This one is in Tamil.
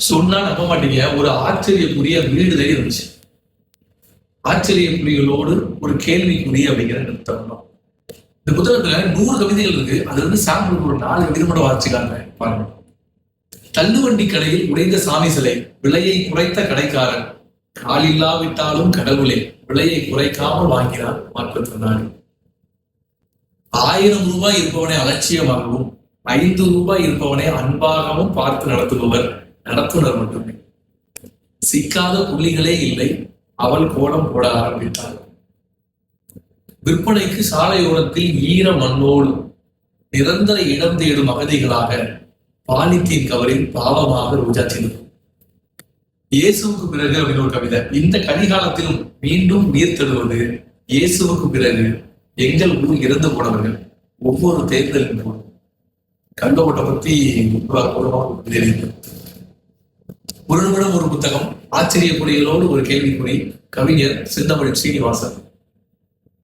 சொன்னா நம்ப மாட்டீங்க, ஒரு ஆச்சரியக்குரிய வீடு தேடி இருந்துச்சு. ஆச்சரியக்குறிகளோடு ஒரு கேள்விக்குரிய அப்படிங்கிற நிறுத்தம். இந்த புத்தகத்துல 100 கவிதைகள் இருக்கு. அதுல இருந்து சாம்பிள் ஒரு 4 கவிதை மட்டும் வாசிச்சுக்காங்க பாருங்க. தள்ளுவண்டி கடையில் உடைந்த சாமி சிலை, விலையை குறைத்த கடைக்காரன், கால் இல்லாவிட்டாலும் கடவுளே விலையை குறைக்காமல் வாங்கினார் மாற்றுத்திறனாளி. 1000 ரூபாய் இருப்பவனை அலட்சியமாகவும் 5 ரூபாய் இருப்பவனை அன்பாகவும் பார்த்து நடத்துபவர் நடத்துனர் மட்டுமே. சிக்காத புள்ளிகளே இல்லை, அவள் கோலம் போட ஆரம்பித்தாள். விற்பனைக்கு சாலையோரத்தில் ஈர மண்ணோடு நிரந்தர இடம் தேடும் அகதிகளாக பாலித்தீன் கவரில் பாவமாக ரோஜா செல்லும். இயேசுவுக்கு பிறகு அப்படின்னு ஒரு கவிதை. இந்த கலிகாலத்திலும் மீண்டும் உயிர் தருவது இயேசுவுக்கு பிறகு எங்கள் ஊர் இறந்து போனவர்கள் ஒவ்வொரு தேர்தலின் போது. கண்டோட்டை பத்தி தெரியுது. ஒரு நிமிடம் ஒரு புத்தகம், ஆச்சரிய குறிகளோடு ஒரு கேள்விக்குறி. கவிஞர் செந்தமிழ் சீனிவாசன்.